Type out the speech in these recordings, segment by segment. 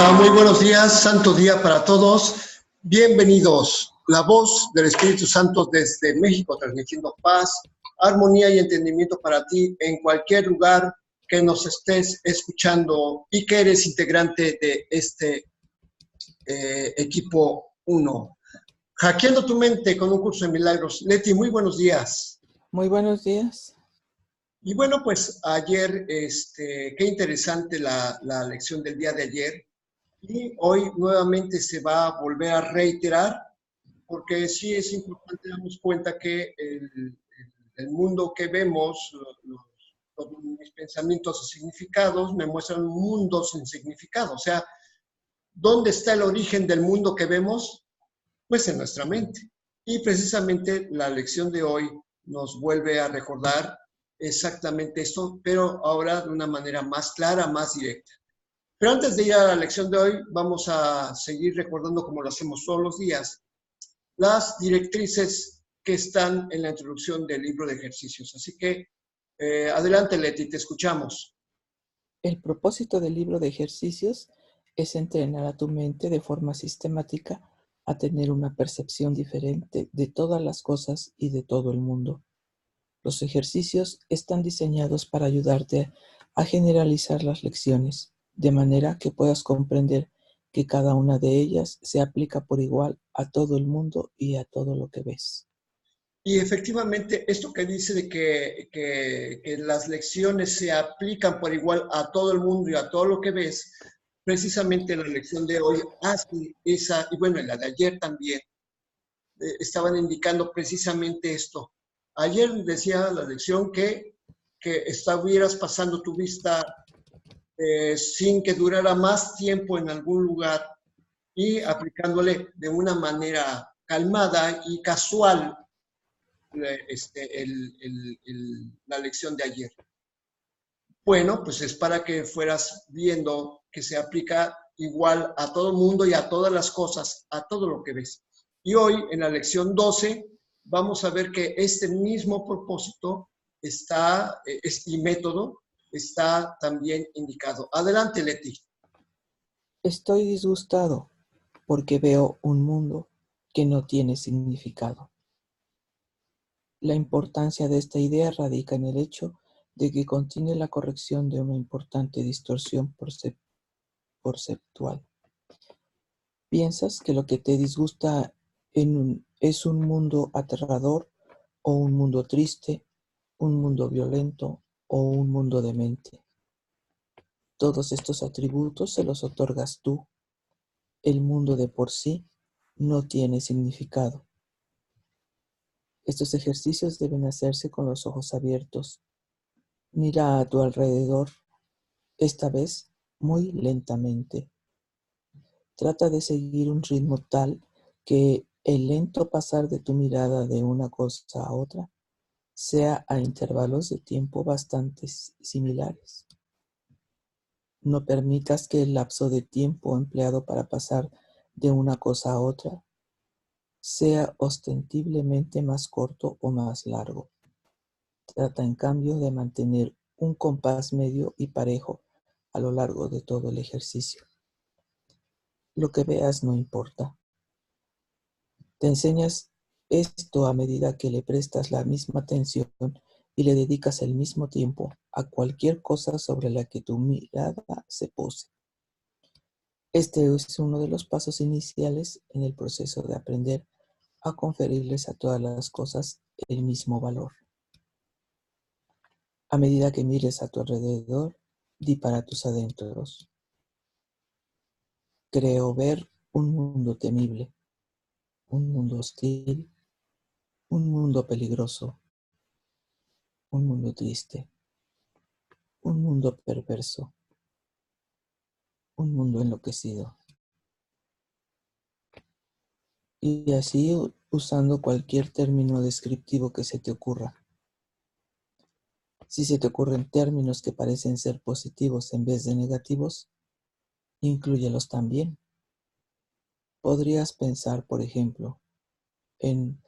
Hola, muy buenos días, santo día para todos. Bienvenidos. La voz del Espíritu Santo desde México, transmitiendo paz, armonía y entendimiento para ti en cualquier lugar que nos estés escuchando y que eres integrante de este equipo 1. Hackeando tu mente con un curso de milagros. Leti, muy buenos días. Muy buenos días. Y bueno, pues ayer, qué interesante la lección del día de ayer. Y hoy nuevamente se va a volver a reiterar, porque sí es importante darnos cuenta que el mundo que vemos, todos mis pensamientos y significados me muestran un mundo sin significado. O sea, ¿dónde está el origen del mundo que vemos? Pues en nuestra mente. Y precisamente la lección de hoy nos vuelve a recordar exactamente esto, pero ahora de una manera más clara, más directa. Pero antes de ir a la lección de hoy, vamos a seguir recordando, como lo hacemos todos los días, las directrices que están en la introducción del libro de ejercicios. Así que, adelante, Leti, te escuchamos. El propósito del libro de ejercicios es entrenar a tu mente de forma sistemática a tener una percepción diferente de todas las cosas y de todo el mundo. Los ejercicios están diseñados para ayudarte a generalizar las lecciones, de manera que puedas comprender que cada una de ellas se aplica por igual a todo el mundo y a todo lo que ves. Y efectivamente, esto que dice de que las lecciones se aplican por igual a todo el mundo y a todo lo que ves, precisamente la lección de hoy hace esa, y bueno, en la de ayer también, estaban indicando precisamente esto. Ayer decía la lección que estuvieras pasando tu vista sin que durara más tiempo en algún lugar y aplicándole de una manera calmada y casual la lección de ayer. Bueno, pues es para que fueras viendo que se aplica igual a todo el mundo y a todas las cosas, a todo lo que ves. Y hoy, en la lección 12, vamos a ver que este mismo propósito está, y método está también indicado. Adelante, Leti. Estoy disgustado porque veo un mundo que no tiene significado. La importancia de esta idea radica en el hecho de que contiene la corrección de una importante distorsión perceptual. Piensas que lo que te disgusta es un mundo aterrador o un mundo triste, un mundo violento o un mundo demente. Todos estos atributos se los otorgas tú. El mundo de por sí no tiene significado. Estos ejercicios deben hacerse con los ojos abiertos. Mira a tu alrededor, esta vez muy lentamente. Trata de seguir un ritmo tal que el lento pasar de tu mirada de una cosa a otra sea a intervalos de tiempo bastante similares. No permitas que el lapso de tiempo empleado para pasar de una cosa a otra sea ostensiblemente más corto o más largo. Trata en cambio de mantener un compás medio y parejo a lo largo de todo el ejercicio. Lo que veas no importa. Te enseñas esto a medida que le prestas la misma atención y le dedicas el mismo tiempo a cualquier cosa sobre la que tu mirada se pose. Este es uno de los pasos iniciales en el proceso de aprender a conferirles a todas las cosas el mismo valor. A medida que mires a tu alrededor, di para tus adentros: creo ver un mundo temible, un mundo hostil, un mundo peligroso, un mundo triste, un mundo perverso, un mundo enloquecido. Y así usando cualquier término descriptivo que se te ocurra. Si se te ocurren términos que parecen ser positivos en vez de negativos, inclúyelos también. Podrías pensar, por ejemplo, en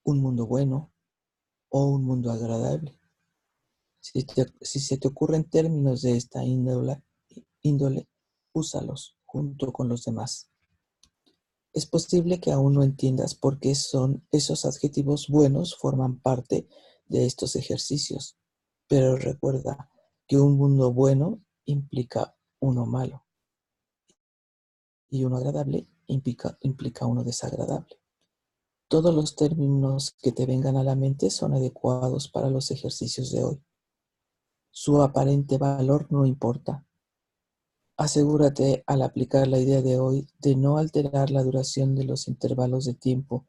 un mundo bueno o un mundo agradable. Si se te ocurren términos de esta índole, úsalos junto con los demás. Es posible que aún no entiendas por qué son esos adjetivos buenos forman parte de estos ejercicios, pero recuerda que un mundo bueno implica uno malo y uno agradable implica uno desagradable. Todos los términos que te vengan a la mente son adecuados para los ejercicios de hoy. Su aparente valor no importa. Asegúrate al aplicar la idea de hoy de no alterar la duración de los intervalos de tiempo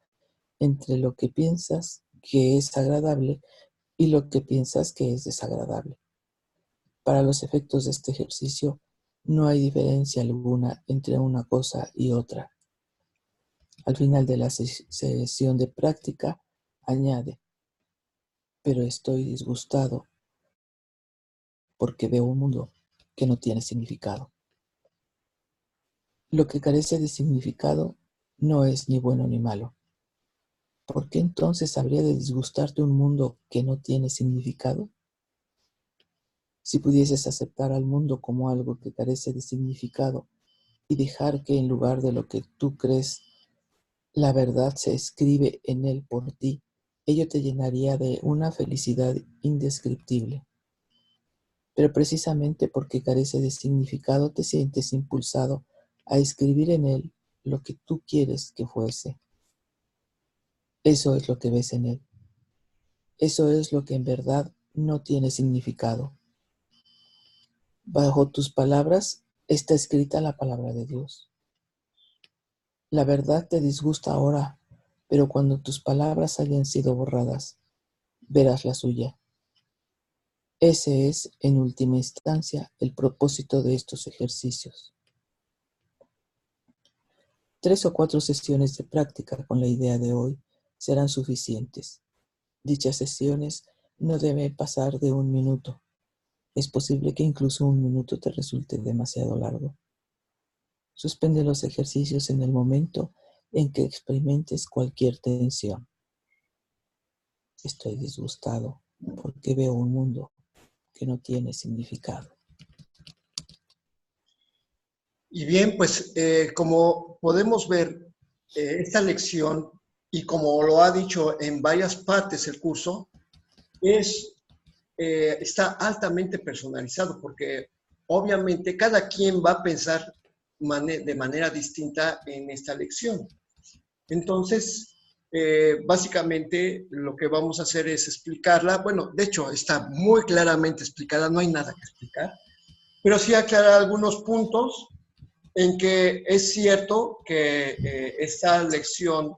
entre lo que piensas que es agradable y lo que piensas que es desagradable. Para los efectos de este ejercicio, no hay diferencia alguna entre una cosa y otra. Al final de la sesión de práctica, añade, pero estoy disgustado porque veo un mundo que no tiene significado. Lo que carece de significado no es ni bueno ni malo. ¿Por qué entonces habría de disgustarte un mundo que no tiene significado? Si pudieses aceptar al mundo como algo que carece de significado y dejar que en lugar de lo que tú crees, la verdad se escribe en él por ti, ello te llenaría de una felicidad indescriptible. Pero precisamente porque carece de significado te sientes impulsado a escribir en él lo que tú quieres que fuese. Eso es lo que ves en él. Eso es lo que en verdad no tiene significado. Bajo tus palabras está escrita la palabra de Dios. La verdad te disgusta ahora, pero cuando tus palabras hayan sido borradas, verás la suya. Ese es, en última instancia, el propósito de estos ejercicios. 3 o 4 sesiones de práctica con la idea de hoy serán suficientes. Dichas sesiones no deben pasar de 1 minuto. Es posible que incluso 1 minuto te resulte demasiado largo. Suspende los ejercicios en el momento en que experimentes cualquier tensión. Estoy disgustado porque veo un mundo que no tiene significado. Y bien, pues como podemos ver, esta lección, y como lo ha dicho en varias partes el curso, está altamente personalizado, porque obviamente cada quien va a pensar de manera distinta en esta lección. Entonces, básicamente lo que vamos a hacer es explicarla. Bueno, de hecho, está muy claramente explicada, no hay nada que explicar, pero sí aclarar algunos puntos en que es cierto que esta lección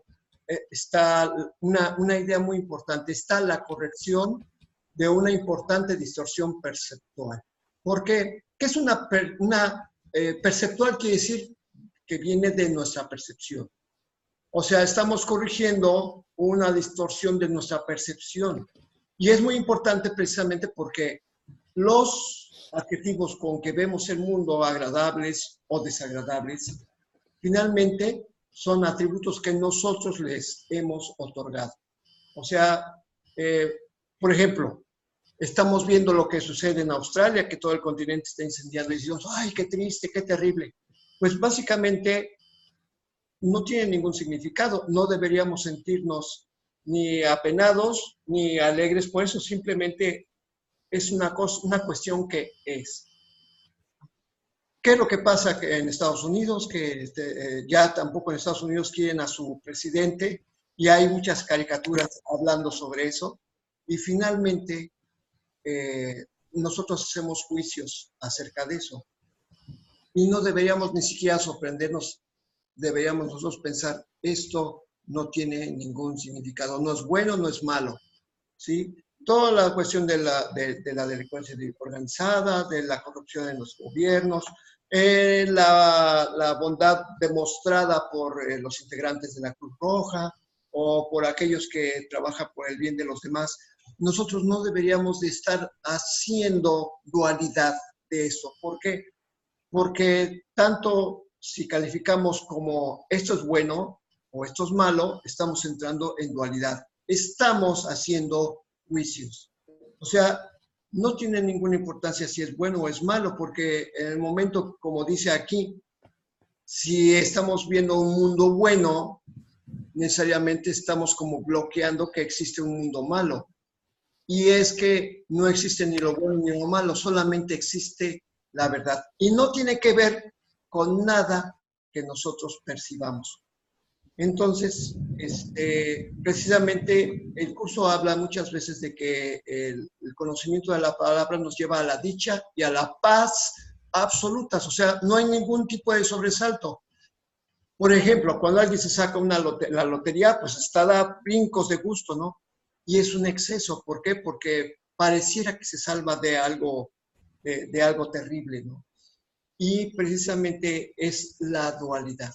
está una idea muy importante, está la corrección de una importante distorsión perceptual. ¿Por qué? ¿Qué es una perceptual? Quiere decir que viene de nuestra percepción. O sea, estamos corrigiendo una distorsión de nuestra percepción. Y es muy importante precisamente porque los adjetivos con que vemos el mundo, agradables o desagradables, finalmente son atributos que nosotros les hemos otorgado. O sea, por ejemplo, estamos viendo lo que sucede en Australia, que todo el continente está incendiado y decimos, ¡ay, qué triste, qué terrible! Pues básicamente no tiene ningún significado. No deberíamos sentirnos ni apenados ni alegres por eso. Simplemente es una cuestión que es. ¿Qué es lo que pasa en Estados Unidos? Que ya tampoco en Estados Unidos quieren a su presidente y hay muchas caricaturas hablando sobre eso. Y finalmente, nosotros hacemos juicios acerca de eso. Y no deberíamos ni siquiera sorprendernos, deberíamos nosotros pensar, esto no tiene ningún significado, no es bueno, no es malo, ¿sí? Toda la cuestión de la delincuencia organizada, de la corrupción en los gobiernos, la bondad demostrada por los integrantes de la Cruz Roja o por aquellos que trabajan por el bien de los demás. Nosotros no deberíamos de estar haciendo dualidad de eso. ¿Por qué? Porque tanto si calificamos como esto es bueno o esto es malo, estamos entrando en dualidad. Estamos haciendo juicios. O sea, no tiene ninguna importancia si es bueno o es malo, porque en el momento, como dice aquí, si estamos viendo un mundo bueno, necesariamente estamos como bloqueando que existe un mundo malo. Y es que no existe ni lo bueno ni lo malo, solamente existe la verdad. Y no tiene que ver con nada que nosotros percibamos. Entonces, precisamente el curso habla muchas veces de que el conocimiento de la palabra nos lleva a la dicha y a la paz absolutas, o sea, no hay ningún tipo de sobresalto. Por ejemplo, cuando alguien se saca la lotería, pues está da brincos de gusto, ¿no? Y es un exceso, ¿por qué? Porque pareciera que se salva de algo terrible, ¿no? Y precisamente es la dualidad.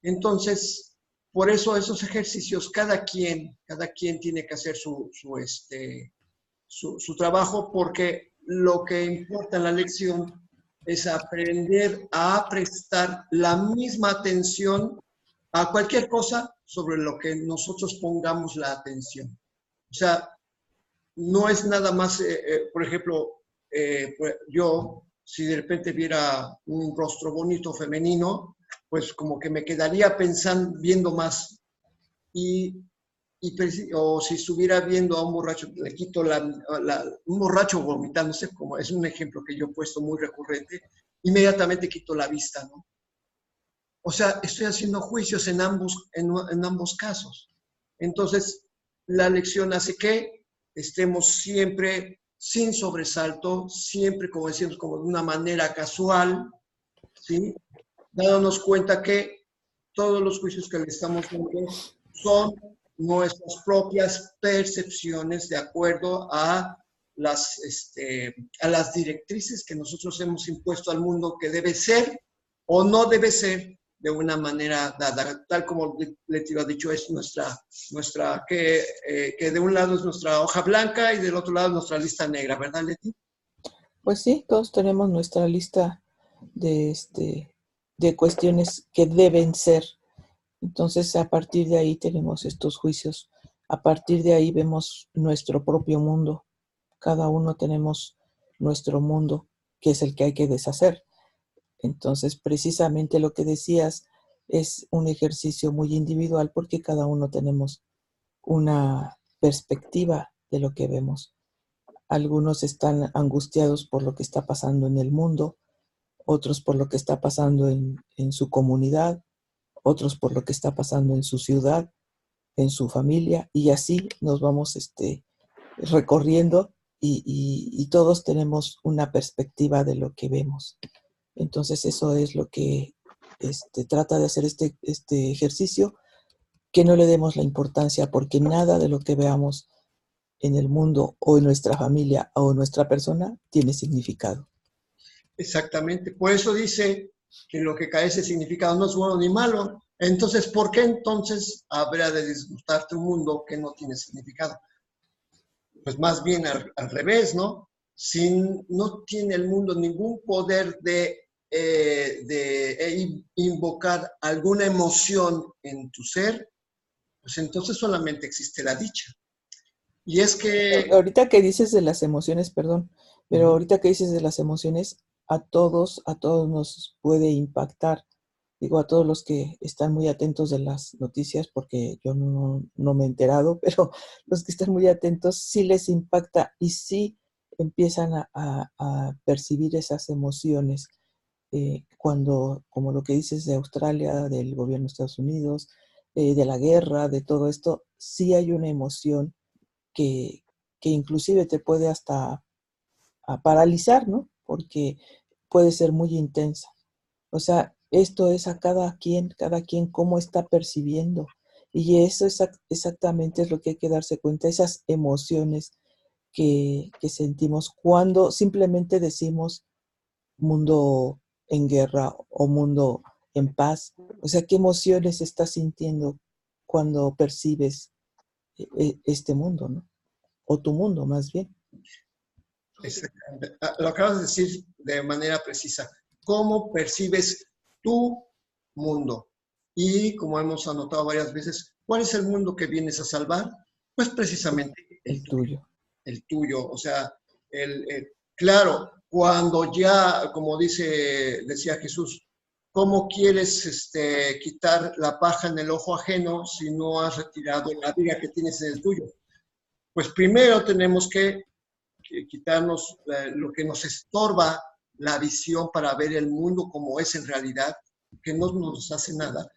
Entonces, por eso esos ejercicios, cada quien tiene que hacer su trabajo, porque lo que importa en la lección es aprender a prestar la misma atención a cualquier cosa sobre lo que nosotros pongamos la atención. O sea, no es nada más, por ejemplo, pues yo, si de repente viera un rostro bonito femenino, pues como que me quedaría pensando, viendo más. Y, o si estuviera viendo a un borracho, le quito un borracho vomitándose, como es un ejemplo que yo he puesto muy recurrente, inmediatamente quito la vista, ¿no? O sea, estoy haciendo juicios en ambos casos. Entonces, la lección hace que estemos siempre sin sobresalto, siempre, como decíamos, como de una manera casual, ¿sí? Dándonos cuenta que todos los juicios que le estamos dando son nuestras propias percepciones de acuerdo a las directrices que nosotros hemos impuesto al mundo que debe ser o no debe ser de una manera dada, tal como Leti lo ha dicho, es que de un lado es nuestra hoja blanca y del otro lado nuestra lista negra, ¿verdad, Leti? Pues sí, todos tenemos nuestra lista de, de cuestiones que deben ser. Entonces, a partir de ahí tenemos estos juicios. A partir de ahí vemos nuestro propio mundo. Cada uno tenemos nuestro mundo, que es el que hay que deshacer. Entonces, precisamente lo que decías es un ejercicio muy individual porque cada uno tenemos una perspectiva de lo que vemos. Algunos están angustiados por lo que está pasando en el mundo, otros por lo que está pasando en su comunidad, otros por lo que está pasando en su ciudad, en su familia, y así nos vamos recorriendo y todos tenemos una perspectiva de lo que vemos. Entonces eso es lo que trata de hacer este ejercicio, que no le demos la importancia porque nada de lo que veamos en el mundo o en nuestra familia o en nuestra persona tiene significado. Exactamente. Por eso dice que lo que carece de significado no es bueno ni malo. Entonces, ¿por qué entonces habrá de disgustarte un mundo que no tiene significado? Pues más bien al revés, ¿no? Si no tiene el mundo ningún poder de invocar alguna emoción en tu ser, pues entonces solamente existe la dicha. Y es que... Ahorita que dices de las emociones, perdón, pero ahorita que dices de las emociones, a todos nos puede impactar. Digo, a todos los que están muy atentos de las noticias, porque yo no me he enterado, pero los que están muy atentos sí les impacta y sí empiezan a percibir esas emociones. Cuando, como lo que dices de Australia, del gobierno de Estados Unidos, de la guerra, de todo esto, sí hay una emoción que, que inclusive te puede hasta a paralizar, ¿no? Porque puede ser muy intensa. O sea, esto es a cada quien cómo está percibiendo. Y eso exactamente es lo que hay que darse cuenta, esas emociones que sentimos cuando simplemente decimos mundo en guerra o mundo en paz. O sea, ¿qué emociones estás sintiendo cuando percibes este mundo, ¿no? O tu mundo, más bien. Exactamente. Lo acabas de decir de manera precisa. ¿Cómo percibes tu mundo? Y como hemos anotado varias veces, ¿cuál es el mundo que vienes a salvar? Pues precisamente El tuyo. el tuyo. O sea, claro, cuando ya, como decía Jesús, ¿cómo quieres quitar la paja en el ojo ajeno si no has retirado la viga que tienes en el tuyo? Pues primero tenemos que quitarnos lo que nos estorba la visión para ver el mundo como es en realidad, que no nos hace nada.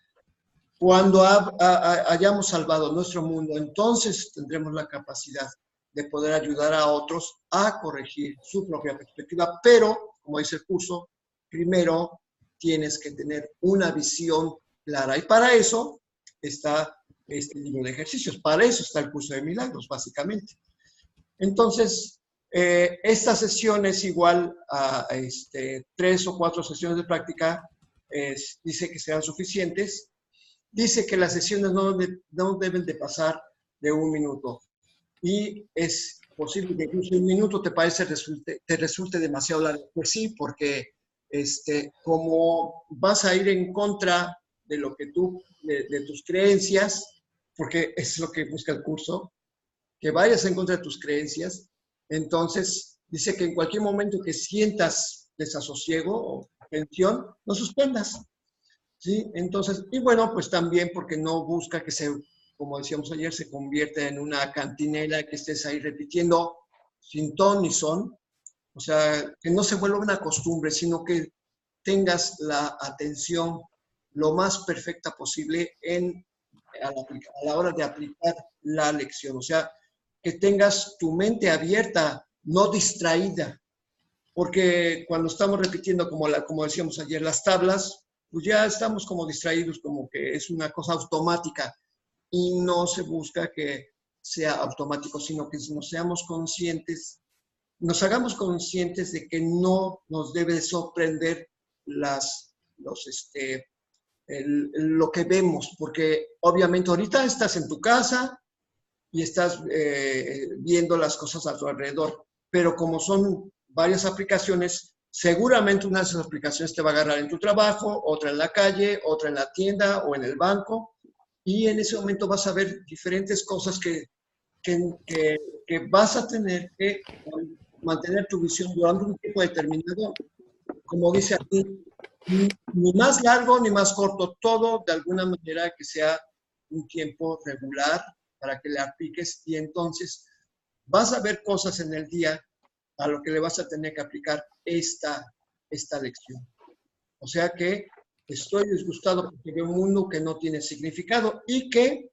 Cuando hayamos salvado nuestro mundo, entonces tendremos la capacidad de poder ayudar a otros a corregir su propia perspectiva, pero, como dice el curso, primero tienes que tener una visión clara. Y para eso está este libro de ejercicios, para eso está el curso de milagros, básicamente. Entonces, esta sesión es igual a 3 o 4 sesiones de práctica, dice que serán suficientes. Dice que las sesiones no deben de pasar de 1 minuto. Y es posible que incluso 1 minuto te resulte demasiado largo. Pues sí, porque como vas a ir en contra de lo que de tus creencias, porque es lo que busca el curso, que vayas en contra de tus creencias, entonces dice que en cualquier momento que sientas desasosiego o tensión, no suspendas. ¿Sí? Entonces, y bueno, pues también porque no busca que como decíamos ayer, se convierta en una cantinela que estés ahí repitiendo sin ton ni son, o sea, que no se vuelva una costumbre, sino que tengas la atención lo más perfecta posible a la hora de aplicar la lección, o sea, que tengas tu mente abierta, no distraída, porque cuando estamos repitiendo, como decíamos ayer, las tablas, pues ya estamos como distraídos, como que es una cosa automática y no se busca que sea automático, sino que nos seamos conscientes, nos hagamos conscientes de que no nos debe sorprender lo que vemos, porque obviamente ahorita estás en tu casa y estás viendo las cosas a tu alrededor, pero como son varias aplicaciones, seguramente una de esas aplicaciones te va a agarrar en tu trabajo, otra en la calle, otra en la tienda o en el banco, y en ese momento vas a ver diferentes cosas que vas a tener que mantener tu visión durante un tiempo determinado, como dice aquí, ni más largo ni más corto, todo de alguna manera que sea un tiempo regular para que le apliques y entonces vas a ver cosas en el día a lo que le vas a tener que aplicar esta lección. O sea que estoy disgustado porque veo un mundo que no tiene significado y que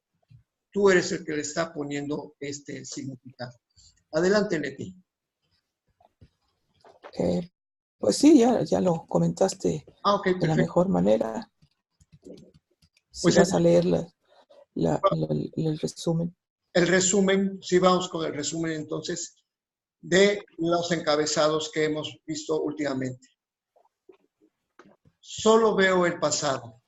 tú eres el que le está poniendo este significado. Adelante, Leti. Pues sí, ya lo comentaste Okay, de la mejor manera. Si pues vas a leer el resumen. El resumen, sí, vamos con el resumen entonces de los encabezados que hemos visto últimamente. Solo veo el pasado,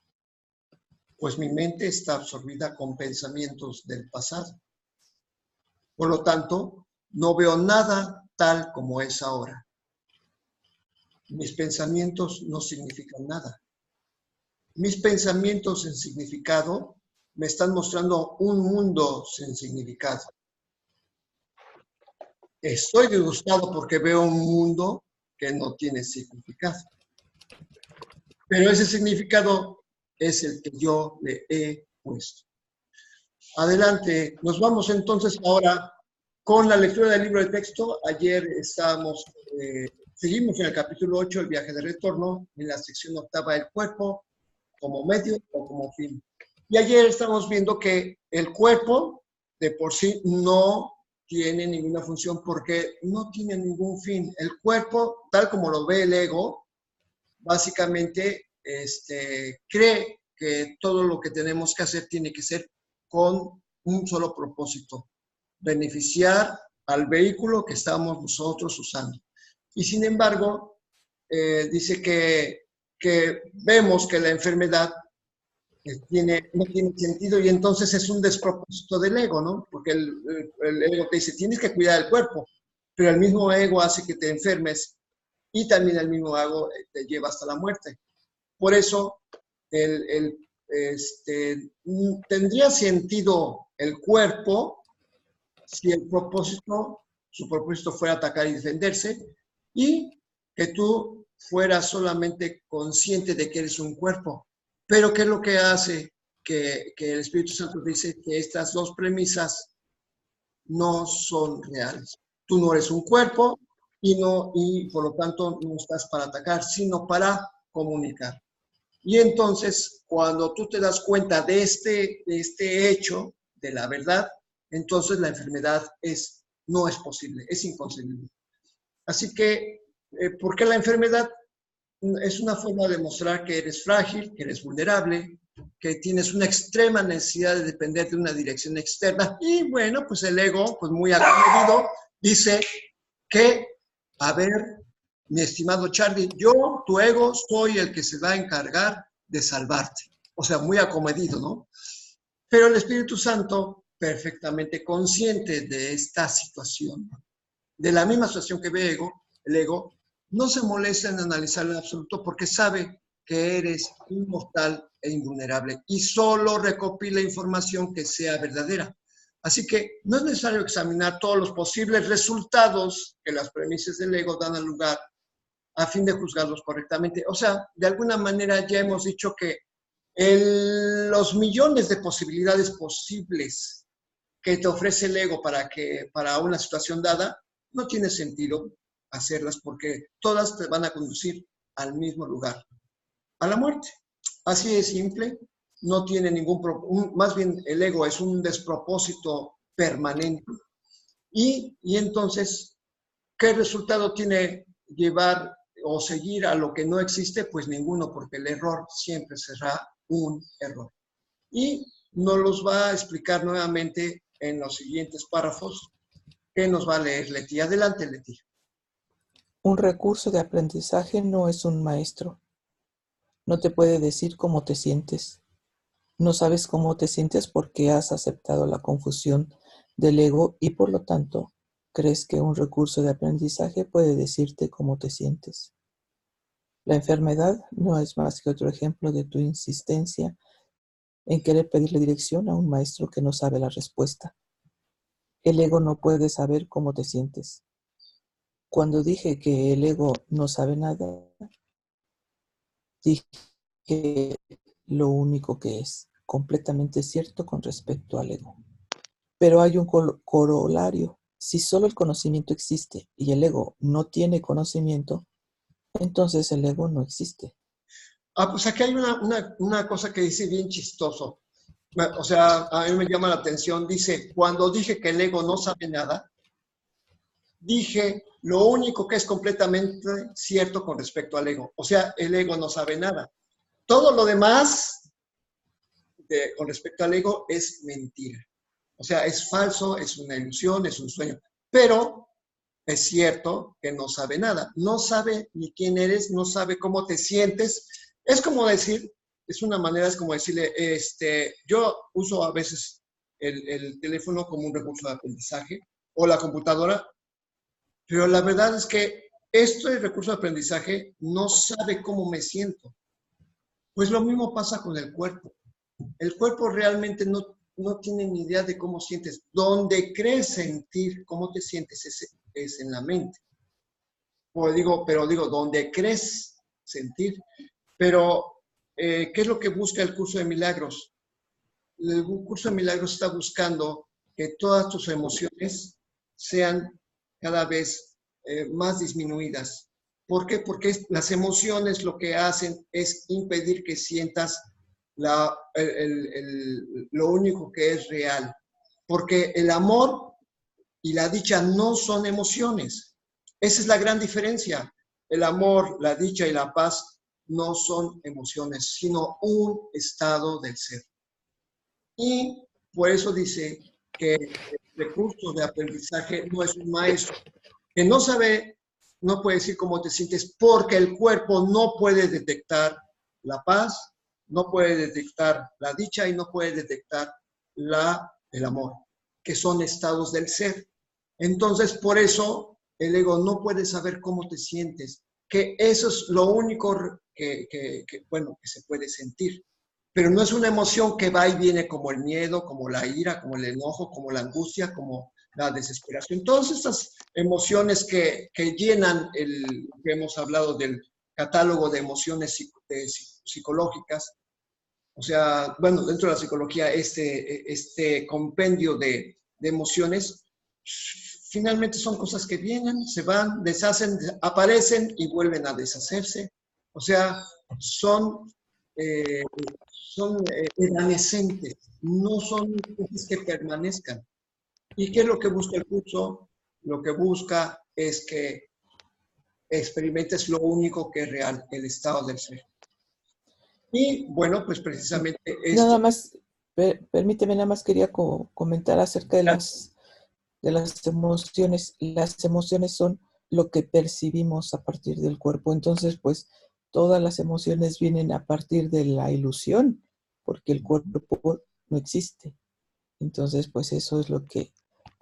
pues mi mente está absorbida con pensamientos del pasado. Por lo tanto, no veo nada tal como es ahora. Mis pensamientos no significan nada. Mis pensamientos sin significado me están mostrando un mundo sin significado. Estoy disgustado porque veo un mundo que no tiene significado. Pero ese significado es el que yo le he puesto. Adelante, nos vamos entonces ahora con la lectura del libro de texto. Ayer seguimos en el capítulo 8, el viaje de retorno, en la sección octava, el cuerpo como medio o como fin. Y ayer estamos viendo que el cuerpo de por sí no tiene ninguna función porque no tiene ningún fin. El cuerpo, tal como lo ve el ego, básicamente cree que todo lo que tenemos que hacer tiene que ser con un solo propósito, beneficiar al vehículo que estamos nosotros usando. Y sin embargo, dice que vemos que la enfermedad no tiene sentido y entonces es un despropósito del ego, ¿no? Porque el ego te dice, tienes que cuidar el cuerpo, pero el mismo ego hace que te enfermes y también el mismo ego te lleva hasta la muerte. Por eso, tendría sentido el cuerpo si su propósito fuera atacar y defenderse, y que tú fuera solamente consciente de que eres un cuerpo. Pero ¿qué es lo que hace que el Espíritu Santo dice que estas dos premisas no son reales? Tú no eres un cuerpo y por lo tanto no estás para atacar, sino para comunicar. Y entonces, cuando tú te das cuenta de este hecho, de la verdad, entonces la enfermedad no es posible, es inconcebible. Así que, ¿por qué la enfermedad? Es una forma de mostrar que eres frágil, que eres vulnerable, que tienes una extrema necesidad de depender de una dirección externa. Y bueno, pues el ego, pues muy acomedido, dice que, a ver, mi estimado Charlie, yo, tu ego, soy el que se va a encargar de salvarte. O sea, muy acomedido, ¿no? Pero el Espíritu Santo, perfectamente consciente de esta situación, de la misma situación que ve el ego, no se molesta en analizar en absoluto porque sabe que eres inmortal e invulnerable y solo recopila información que sea verdadera. Así que no es necesario examinar todos los posibles resultados que las premisas del ego dan al lugar a fin de juzgarlos correctamente. O sea, de alguna manera ya hemos dicho que los millones de posibilidades posibles que te ofrece el ego para una situación dada, no tiene sentido hacerlas porque todas te van a conducir al mismo lugar, a la muerte. Así de simple, no tiene más bien el ego es un despropósito permanente. Y entonces, ¿qué resultado tiene llevar o seguir a lo que no existe? Pues ninguno, porque el error siempre será un error. Y nos los va a explicar nuevamente en los siguientes párrafos que nos va a leer Leti. Adelante, Leti. Un recurso de aprendizaje no es un maestro. No te puede decir cómo te sientes. No sabes cómo te sientes porque has aceptado la confusión del ego y por lo tanto crees que un recurso de aprendizaje puede decirte cómo te sientes. La enfermedad no es más que otro ejemplo de tu insistencia en querer pedirle dirección a un maestro que no sabe la respuesta. El ego no puede saber cómo te sientes. Cuando dije que el ego no sabe nada, dije lo único que es completamente cierto con respecto al ego. Pero hay un corolario. Si solo el conocimiento existe y el ego no tiene conocimiento, entonces el ego no existe. Pues aquí hay una cosa que dice bien chistoso. O sea, a mí me llama la atención. Dice, cuando dije que el ego no sabe nada, dije lo único que es completamente cierto con respecto al ego. O sea, el ego no sabe nada. Todo lo demás con respecto al ego es mentira. O sea, es falso, es una ilusión, es un sueño. Pero es cierto que no sabe nada. No sabe ni quién eres, no sabe cómo te sientes. Es como decir, es una manera, es como decirle, yo uso a veces el teléfono como un recurso de aprendizaje o la computadora, pero la verdad es que este recurso de aprendizaje no sabe cómo me siento. Pues lo mismo pasa con el cuerpo. El cuerpo realmente no tiene ni idea de cómo sientes. Donde crees sentir cómo te sientes es en la mente. Pero digo, donde crees sentir. Pero, ¿qué es lo que busca el curso de milagros? El curso de milagros está buscando que todas tus emociones sean cada vez más disminuidas. ¿Por qué? Porque las emociones lo que hacen es impedir que sientas lo único que es real. Porque el amor y la dicha no son emociones. Esa es la gran diferencia. El amor, la dicha y la paz no son emociones, sino un estado del ser. Y por eso dice que el recurso de aprendizaje no es un maestro, que no sabe, no puede decir cómo te sientes, porque el cuerpo no puede detectar la paz, no puede detectar la dicha y no puede detectar el amor, que son estados del ser. Entonces, por eso el ego no puede saber cómo te sientes, que eso es lo único que se puede sentir. Pero no es una emoción que va y viene como el miedo, como la ira, como el enojo, como la angustia, como la desesperación. Todas estas emociones que llenan lo que hemos hablado del catálogo de emociones psicológicas. O sea, bueno, dentro de la psicología, este compendio de emociones, finalmente son cosas que vienen, se van, deshacen, aparecen y vuelven a deshacerse. O sea, eh, son evanescentes, no son cosas que permanezcan. ¿Y qué es lo que busca el curso? Lo que busca es que experimentes lo único que es real, el estado del ser. Y bueno, pues precisamente Nada esto. más, permíteme, nada más quería comentar acerca de las emociones. Las emociones son lo que percibimos a partir del cuerpo. Entonces, pues, todas las emociones vienen a partir de la ilusión, porque el cuerpo no existe. Entonces, pues eso es lo que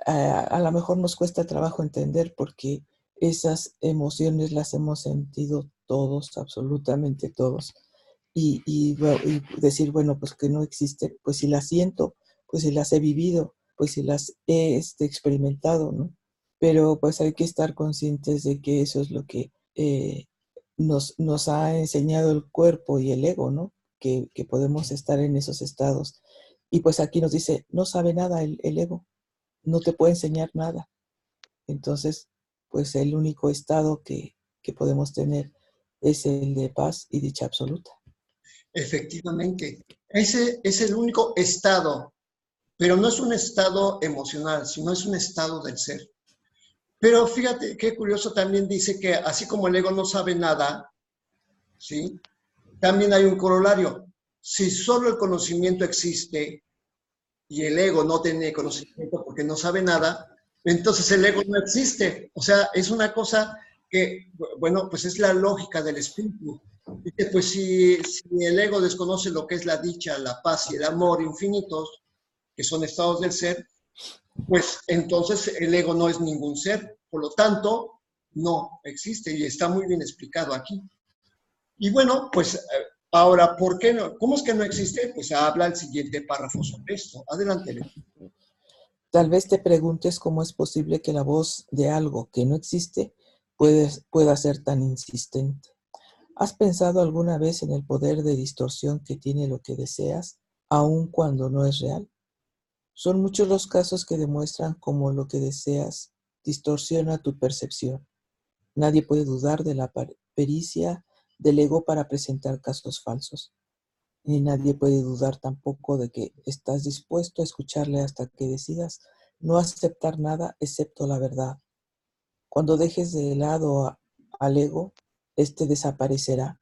a lo mejor nos cuesta trabajo entender, porque esas emociones las hemos sentido todos, absolutamente todos. Y decir, bueno, pues que no existe, pues si las siento, pues si las he vivido, pues si las he experimentado, ¿no? Pero pues hay que estar conscientes de que eso es lo que nos ha enseñado el cuerpo y el ego, ¿no? Que podemos estar en esos estados. Y pues aquí nos dice, no sabe nada el ego, no te puede enseñar nada. Entonces, pues el único estado que podemos tener es el de paz y dicha absoluta. Efectivamente, ese es el único estado, pero no es un estado emocional, sino es un estado del ser. Pero fíjate qué curioso, también dice que así como el ego no sabe nada, ¿sí? También hay un corolario. Si solo el conocimiento existe y el ego no tiene conocimiento porque no sabe nada, entonces el ego no existe. O sea, es una cosa que, bueno, pues es la lógica del espíritu. Dice, pues si el ego desconoce lo que es la dicha, la paz y el amor infinitos, que son estados del ser, pues entonces el ego no es ningún ser. Por lo tanto, no existe y está muy bien explicado aquí. Y bueno, pues ahora, ¿por qué no? ¿Cómo es que no existe? Pues habla el siguiente párrafo sobre esto. Adelante. Tal vez te preguntes cómo es posible que la voz de algo que no existe pueda ser tan insistente. ¿Has pensado alguna vez en el poder de distorsión que tiene lo que deseas, aun cuando no es real? Son muchos los casos que demuestran cómo lo que deseas distorsiona tu percepción. Nadie puede dudar de la pericia del ego para presentar casos falsos. Y nadie puede dudar tampoco de que estás dispuesto a escucharle hasta que decidas no aceptar nada excepto la verdad. Cuando dejes de lado al ego, este desaparecerá.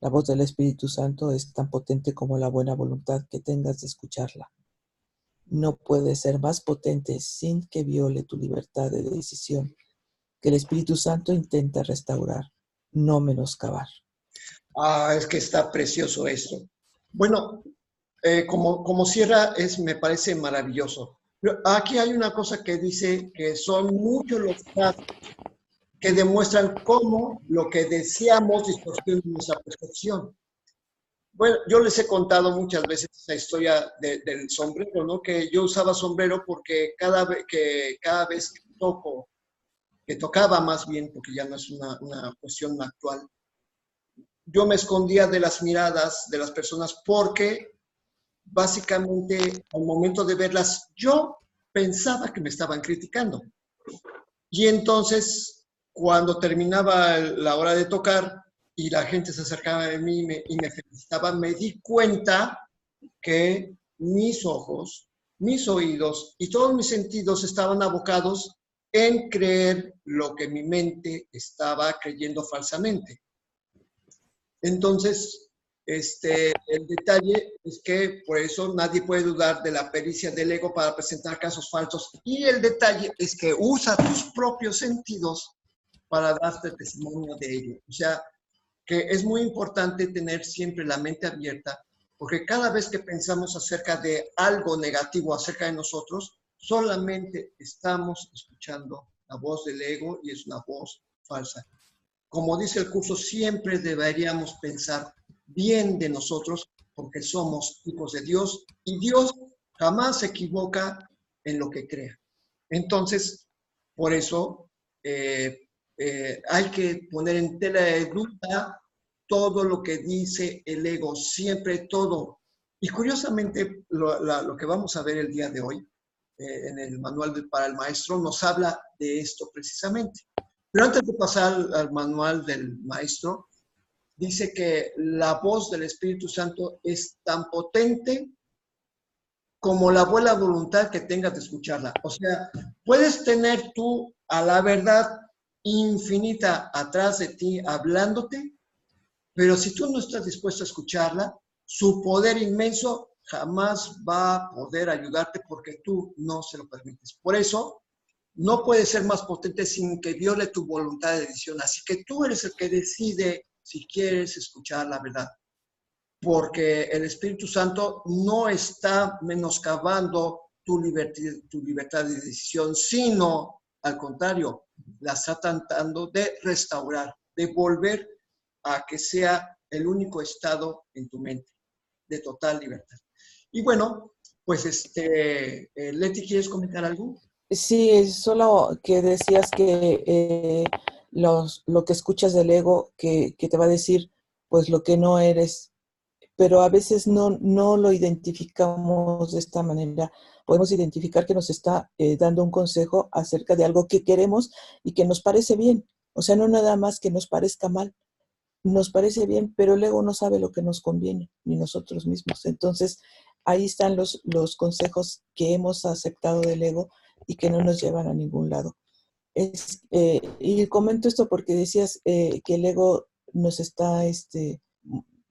La voz del Espíritu Santo es tan potente como la buena voluntad que tengas de escucharla. No puede ser más potente sin que viole tu libertad de decisión, que el Espíritu Santo intenta restaurar, no menoscabar. Ah, es que está precioso esto. Bueno, como cierra, me parece maravilloso. Pero aquí hay una cosa que dice que son muchos los casos que demuestran cómo lo que deseamos distorsiona nuestra percepción. Bueno, yo les he contado muchas veces esa historia del sombrero, ¿no? Que yo usaba sombrero porque cada vez que tocaba más bien, porque ya no es una cuestión actual, yo me escondía de las miradas de las personas porque básicamente al momento de verlas yo pensaba que me estaban criticando. Y entonces cuando terminaba la hora de tocar y la gente se acercaba a mí y me felicitaba, me di cuenta que mis ojos, mis oídos y todos mis sentidos estaban abocados en creer lo que mi mente estaba creyendo falsamente. Entonces, el detalle es que por eso nadie puede dudar de la pericia del ego para presentar casos falsos. Y el detalle es que usa tus propios sentidos para darte testimonio de ello. O sea, que es muy importante tener siempre la mente abierta, porque cada vez que pensamos acerca de algo negativo acerca de nosotros, solamente estamos escuchando la voz del ego y es una voz falsa. Como dice el curso, siempre deberíamos pensar bien de nosotros porque somos hijos de Dios y Dios jamás se equivoca en lo que crea. Entonces, por eso hay que poner en tela de duda todo lo que dice el ego, siempre todo. Y curiosamente, lo que vamos a ver el día de hoy, en el manual para el maestro, nos habla de esto precisamente. Pero antes de pasar al manual del maestro, dice que la voz del Espíritu Santo es tan potente como la buena voluntad que tengas de escucharla. O sea, puedes tener tú a la verdad infinita atrás de ti hablándote, pero si tú no estás dispuesto a escucharla, su poder inmenso jamás va a poder ayudarte porque tú no se lo permites. Por eso, no puede ser más potente sin que viole tu voluntad de decisión. Así que tú eres el que decide si quieres escuchar la verdad, porque el Espíritu Santo no está menoscabando tu libertad de decisión, sino al contrario, la está tratando de restaurar, de volver a que sea el único estado en tu mente, de total libertad. Y bueno, pues Leti, ¿quieres comentar algo? Sí, solo que decías que lo que escuchas del ego, que te va a decir pues lo que no eres, pero a veces no lo identificamos de esta manera. Podemos identificar que nos está dando un consejo acerca de algo que queremos y que nos parece bien. O sea, no nada más que nos parezca mal, nos parece bien, pero el ego no sabe lo que nos conviene, ni nosotros mismos. Entonces, ahí están los consejos que hemos aceptado del ego y que no nos llevan a ningún lado. Y comento esto porque decías que el ego nos está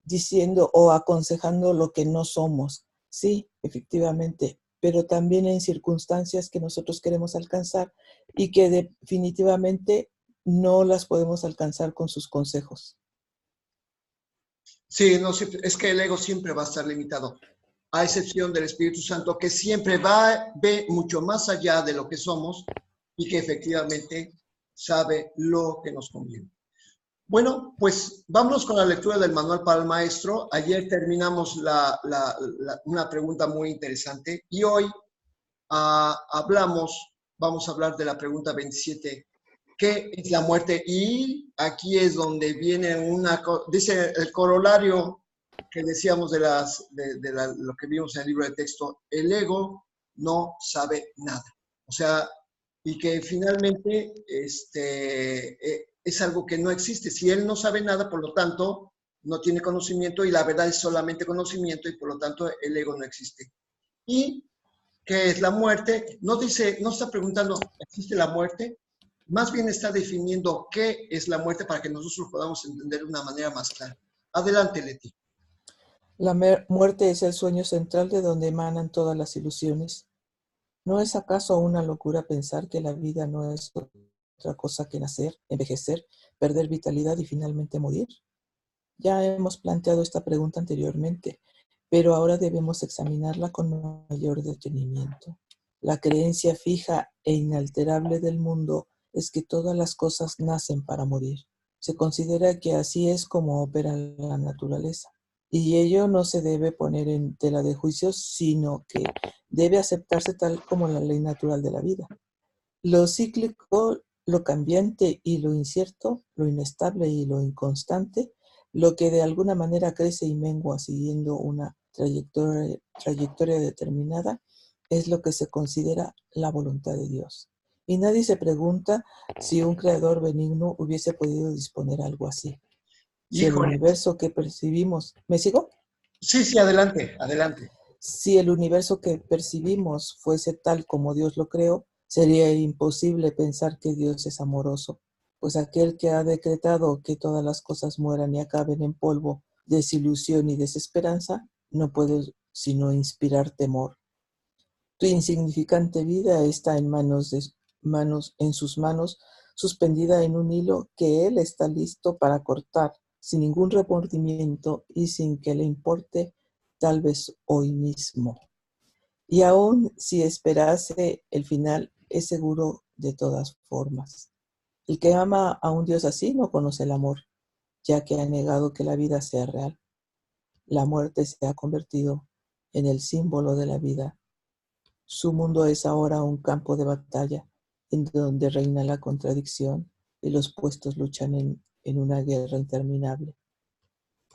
diciendo o aconsejando lo que no somos. Sí, efectivamente, pero también en circunstancias que nosotros queremos alcanzar y que definitivamente no las podemos alcanzar con sus consejos. Sí, no, es que el ego siempre va a estar limitado, a excepción del Espíritu Santo, que siempre ve mucho más allá de lo que somos y que efectivamente sabe lo que nos conviene. Bueno, pues vámonos con la lectura del manual para el maestro. Ayer terminamos una pregunta muy interesante y hoy vamos a hablar de la pregunta 27. ¿Qué es la muerte? Y aquí es donde viene dice el corolario que decíamos lo que vimos en el libro de texto, el ego no sabe nada. O sea, y que finalmente es algo que no existe. Si él no sabe nada, por lo tanto, no tiene conocimiento y la verdad es solamente conocimiento y por lo tanto el ego no existe. Y ¿qué es la muerte? No dice, no está preguntando, ¿existe la muerte? Más bien está definiendo qué es la muerte para que nosotros lo podamos entender de una manera más clara. Adelante, Leti. La muerte es el sueño central de donde emanan todas las ilusiones. ¿No es acaso una locura pensar que la vida no es otra cosa que nacer, envejecer, perder vitalidad y finalmente morir? Ya hemos planteado esta pregunta anteriormente, pero ahora debemos examinarla con mayor detenimiento. La creencia fija e inalterable del mundo es que todas las cosas nacen para morir. Se considera que así es como opera la naturaleza. Y ello no se debe poner en tela de juicio, sino que debe aceptarse tal como la ley natural de la vida. Lo cíclico, lo cambiante y lo incierto, lo inestable y lo inconstante, lo que de alguna manera crece y mengua siguiendo una trayectoria determinada, es lo que se considera la voluntad de Dios. Y nadie se pregunta si un creador benigno hubiese podido disponer algo así. Si el Híjole. universo que percibimos, ¿me sigo? Sí, sí, adelante, adelante. Si el universo que percibimos fuese tal como Dios lo creó, sería imposible pensar que Dios es amoroso, pues aquel que ha decretado que todas las cosas mueran y acaben en polvo, desilusión y desesperanza, no puede sino inspirar temor. Tu insignificante vida está en sus manos, suspendida en un hilo que Él está listo para cortar, sin ningún remordimiento y sin que le importe, tal vez hoy mismo. Y aun si esperase el final, es seguro de todas formas. El que ama a un Dios así no conoce el amor, ya que ha negado que la vida sea real. La muerte se ha convertido en el símbolo de la vida. Su mundo es ahora un campo de batalla en donde reina la contradicción, y los puestos luchan en una guerra interminable.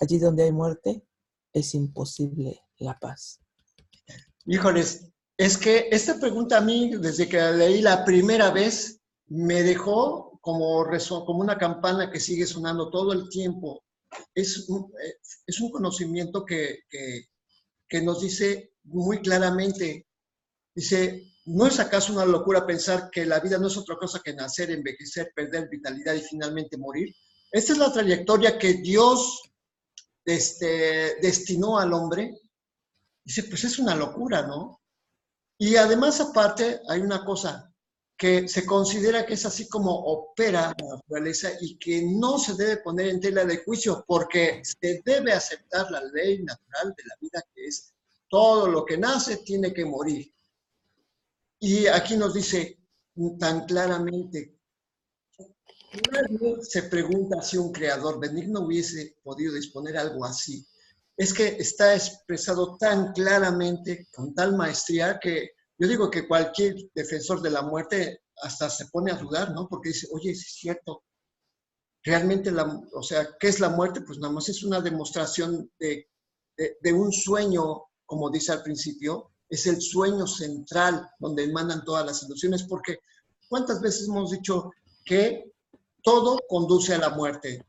Allí donde hay muerte, es imposible la paz. Híjoles, es que esta pregunta a mí, desde que la leí la primera vez, me dejó como una campana que sigue sonando todo el tiempo. Es un conocimiento que nos dice muy claramente, dice, ¿no es acaso una locura pensar que la vida no es otra cosa que nacer, envejecer, perder vitalidad y finalmente morir? Esta es la trayectoria que Dios destinó al hombre. Dice, pues es una locura, ¿no? Y además, aparte, hay una cosa que se considera que es así como opera la naturaleza y que no se debe poner en tela de juicio porque se debe aceptar la ley natural de la vida, que es todo lo que nace tiene que morir. Y aquí nos dice tan claramente, nadie se pregunta si un creador benigno hubiese podido disponer algo así. Es que está expresado tan claramente, con tal maestría, que yo digo que cualquier defensor de la muerte hasta se pone a dudar, ¿no? Porque dice, oye, sí es cierto, realmente, o sea, ¿qué es la muerte? Pues nada más es una demostración de un sueño, como dice al principio, es el sueño central donde emanan todas las ilusiones, porque ¿cuántas veces hemos dicho que todo conduce a la muerte?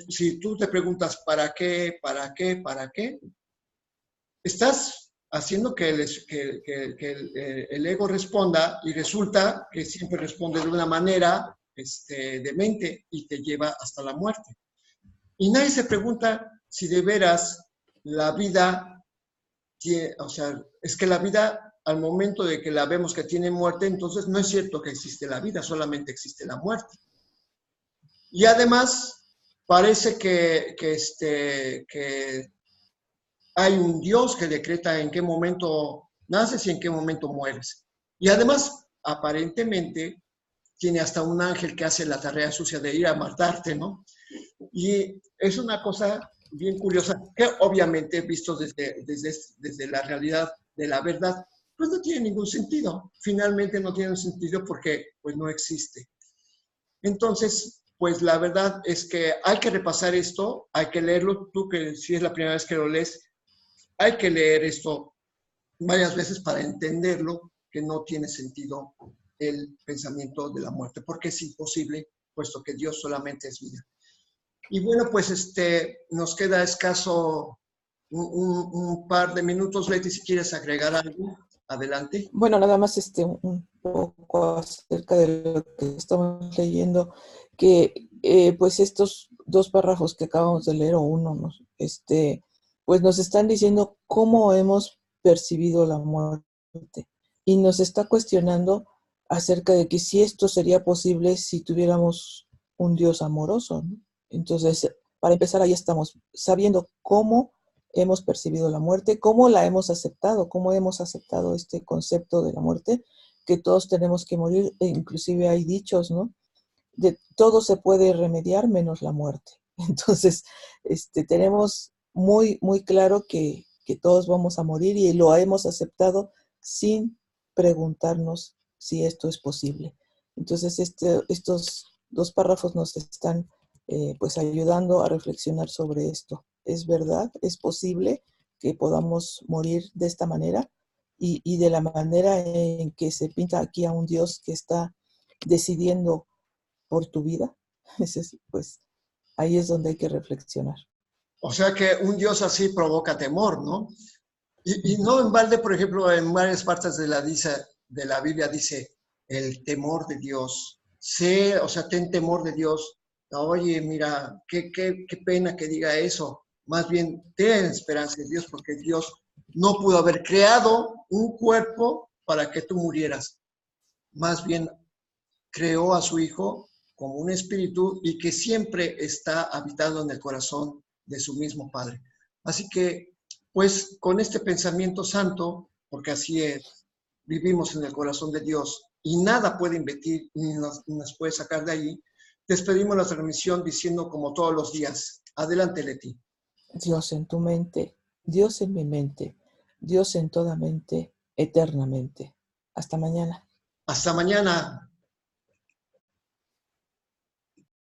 Si tú te preguntas, ¿para qué? ¿Para qué? ¿Para qué? Estás haciendo que el ego responda y resulta que siempre responde de una manera demente y te lleva hasta la muerte. Y nadie se pregunta si de veras la vida, o sea, es que la vida al momento de que la vemos que tiene muerte, entonces no es cierto que existe la vida, solamente existe la muerte. Y además parece que hay un Dios que decreta en qué momento naces y en qué momento mueres. Y además, aparentemente, tiene hasta un ángel que hace la tarea sucia de ir a matarte, ¿no? Y es una cosa bien curiosa, que obviamente visto desde la realidad de la verdad, pues no tiene ningún sentido. Finalmente no tiene un sentido porque pues no existe. Entonces, pues la verdad es que hay que repasar esto, hay que leerlo. Tú que si es la primera vez que lo lees, hay que leer esto varias veces para entenderlo, que no tiene sentido el pensamiento de la muerte, porque es imposible, puesto que Dios solamente es vida. Y bueno, pues nos queda escaso un par de minutos. Leti, si quieres agregar algo, adelante. Bueno, nada más un poco acerca de lo que estamos leyendo, que pues estos dos párrafos que acabamos de leer, o uno, ¿no? Pues nos están diciendo cómo hemos percibido la muerte y nos está cuestionando acerca de que si esto sería posible si tuviéramos un Dios amoroso, ¿no? Entonces, para empezar, ahí estamos sabiendo cómo hemos percibido la muerte, cómo la hemos aceptado, cómo hemos aceptado este concepto de la muerte, que todos tenemos que morir, e inclusive hay dichos, ¿no? De todo se puede remediar menos la muerte. Entonces, tenemos muy, muy claro que todos vamos a morir y lo hemos aceptado sin preguntarnos si esto es posible. Entonces, estos dos párrafos nos están pues ayudando a reflexionar sobre esto. ¿Es verdad? ¿Es posible que podamos morir de esta manera? Y de la manera en que se pinta aquí a un Dios que está decidiendo por tu vida, pues ahí es donde hay que reflexionar. O sea que un Dios así provoca temor, ¿no? Y no en balde, por ejemplo, en varias partes de la Biblia dice el temor de Dios. O sea, ten temor de Dios. Oye, mira, qué pena que diga eso. Más bien, ten esperanza en Dios, porque Dios no pudo haber creado un cuerpo para que tú murieras. Más bien, creó a su Hijo como un espíritu y que siempre está habitando en el corazón de su mismo Padre. Así que, pues, con este pensamiento santo, porque así es, vivimos en el corazón de Dios y nada puede impedir ni nos puede sacar de allí, despedimos la transmisión diciendo como todos los días, adelante Leti. Dios en tu mente, Dios en mi mente, Dios en toda mente, eternamente. Hasta mañana. Hasta mañana.